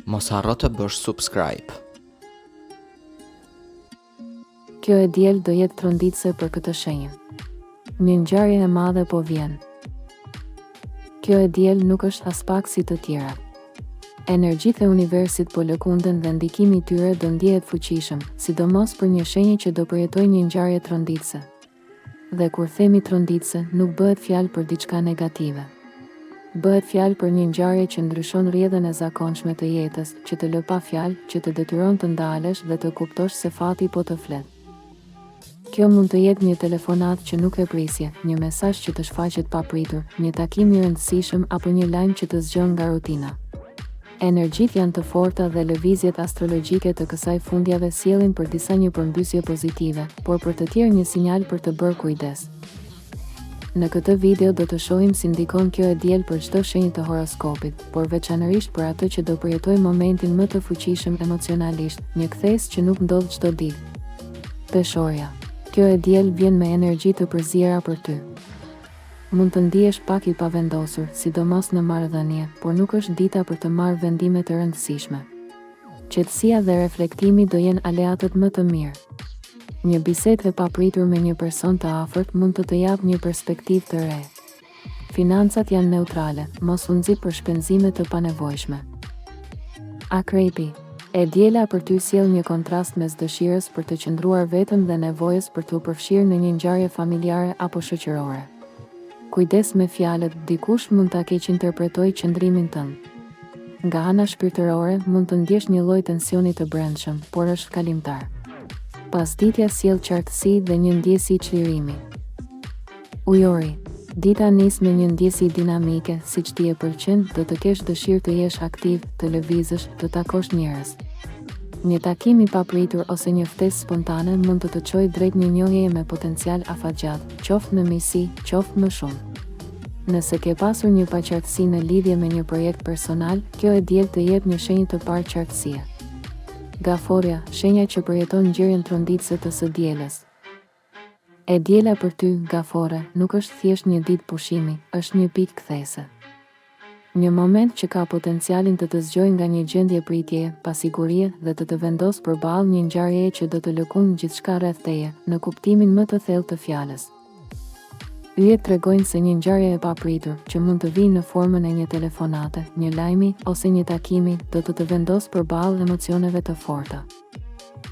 Mos harro të bësh subscribe. Kjo e diel do jetë tronditse për këtë shenjë. Një ngjarje e madhe po vjen. Kjo e diel nuk është as pak si të tjera. Energjitë e universit po lëkunden dhe ndikimi i tyre do ndjehet fuqishëm, sidomos për një shenjë që do përjetojë një ngjarje tronditse. Dhe kur themi tronditse, nuk bëhet fjalë për diçka negative. Bëhet fjalë për një ngjarje që ndryshon rrjedhën e zakonshme të jetës, që të lë pa fjalë, që të detyron të ndalesh dhe të kuptosh se fati po të flet. Kjo mund të jetë një telefonat që nuk e prisje, një mesazh që të shfaqet papritur, një takim i rëndësishëm apo një lajm që të zgjon nga rutina. Energjitë janë të forta dhe lëvizjet astrologjike të kësaj fundjave sjellin për disa një përmbysje pozitive, por për të tjerë një sinjal për të bërë kujdes. Në këtë video do të shohim si ndikon kjo e diel për çdo shenjë të horoskopit, por veçanërisht për atë që do përjetojë momentin më të fuqishëm emocionalisht, një kthes që nuk ndodh çdo ditë. Peshorja. Kjo e diel vjen me energji të përziera për ty. Mund të ndihesh pak i pavendosur, sidomos në marrëdhënie, por nuk është dita për të marrë vendime të rëndësishme. Qetësia dhe reflektimi do jenë aleatët më të mirë. Një bisedë e papritur me një person të afërt mund të japë një perspektivë të re. Financat janë neutrale, mos u nxit për shpenzime të panevojshme. Akrepi. E diela për ty sjell një kontrast mes dëshirës për të qëndruar vetëm dhe nevojës për të u përfshirë në një ngjarje familjare apo shoqërore. Kujdes me fjalët, dikush mund ta keqinterpretojë qëndrimin tënd. Nga ana shpirtërore mund të ndjesh një lloj tensioni të brendshëm, por është kalimtar. Pasditja sjell qartësi dhe një ndjesi çlirimi. Ujori. Dita nis me një ndjesi dinamike, siç ti e pëlqen, do të kesh dëshirë të jesh aktiv, të lëvizësh, të takosh njerëz. Një takim i papritur ose një ftesë spontane mund të çojë drejt një njohjeje me potencial afatgjat, qoftë në miqësi, qoftë më shumë. Nëse ke pasur një paqartësi në lidhje me një projekt personal, kjo e diel të jep një shenjë të parë qartësie. Gaforja, shenja që përjeton ngjyrën tronditse të së dielës. E diela për ty, gafore, nuk është thjesht një ditë pushimi, është një pikë kthese. Një moment që ka potencialin të zgjojë nga një gjendje pritjeje, pasigurie dhe të vendosë përballë një ngjarjeje që do të lëkundë gjithçka rreth teje, në kuptimin më të thellë të fjalës. Yjet tregojnë se një ngjarje e papritur, që mund të vijë në formën e një telefonate, një lajmi ose një takimi, do të vendosë përballë emocioneve të forta.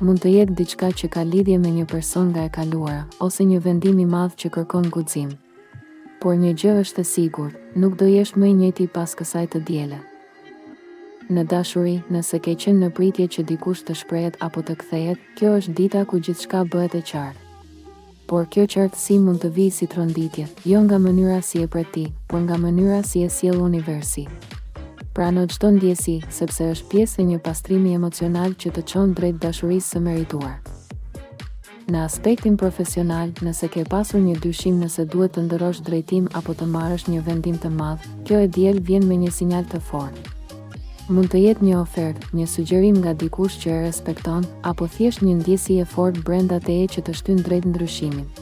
Mund të jetë diçka që ka lidhje me një person nga e kaluara, ose një vendim i madh që kërkon guxim. Por një gjë është e sigurt, nuk do jesh më i njëjti pas kësaj të diele. Në dashuri, nëse ke qenë në pritje që dikush të shprehet apo të kthehet, kjo është dita ku gjithçka bëhet e qartë. Por kjo qartësi mund të vijë si tronditje, jo nga mënyra si e pret ti, por nga mënyra si e sjell universi. Prano çdo ndjesi, sepse është pjesë e një pastrimi emocional që të çon drejt dashurisë së merituar. Në aspektin profesional, nëse ke pasur një dyshim nëse duhet të ndërrosh drejtim apo të marrësh një vendim të madh, kjo e diel vjen me një sinjal të fortë. Mund të jetë një ofertë, një sugjerim nga dikush që e respekton, apo thjesht një ndjesi e fortë brenda teje që të shtyn drejt ndryshimit.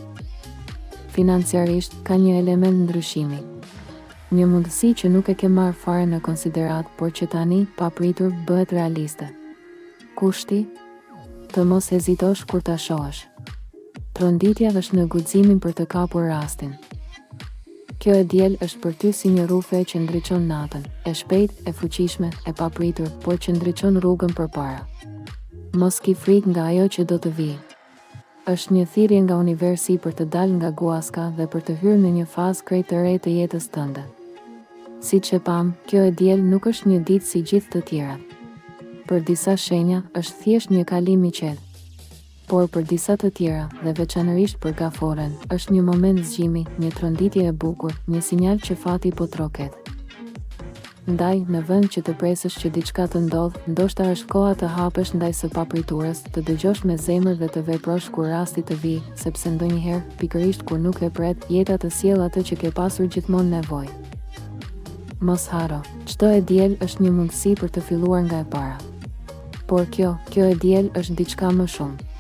Financiarisht, ka një element ndryshimi. Një mundësi që nuk e ke marrë fare në konsiderat, por që tani, papritur, bëhet realiste. Kushti? Të mos hezitosh kur ta shohësh. Tronditja është në guximin për të kapur rastin. Kjo e diel është për ty si një rrufe që ndriçon natën, e shpejtë, e fuqishme, e papritur, por që ndriçon rrugën përpara. Mos ki frikë nga ajo që do të vijë. Është një thirrje nga universi për të dalë nga guaska dhe për të hyrë në një fazë krejt të re të jetës tënde. Siç e pam, kjo e diel nuk është një ditë si gjithë të tjerat. Për disa shenja, është thjesht një kalim i qetë. Por për disa të tjera, dhe veçanërisht për gaforen, është një moment zgjimi, një tronditje e bukur, një sinjal që fati po troket. Ndaj, në vend që të presësh që diçka të ndodhë, ndoshta është koha të hapesh ndaj së papriturës, të dëgjosh me zemër dhe të veprosh kur rasti të vijë, sepse ndonjëherë, pikërisht kur nuk e pret, jeta të sjellë atë që ke pasur gjithmonë nevojë. Mos harro, çdo e diel është një mundësi për të filluar nga e para. Por kjo e diel është diçka më shumë.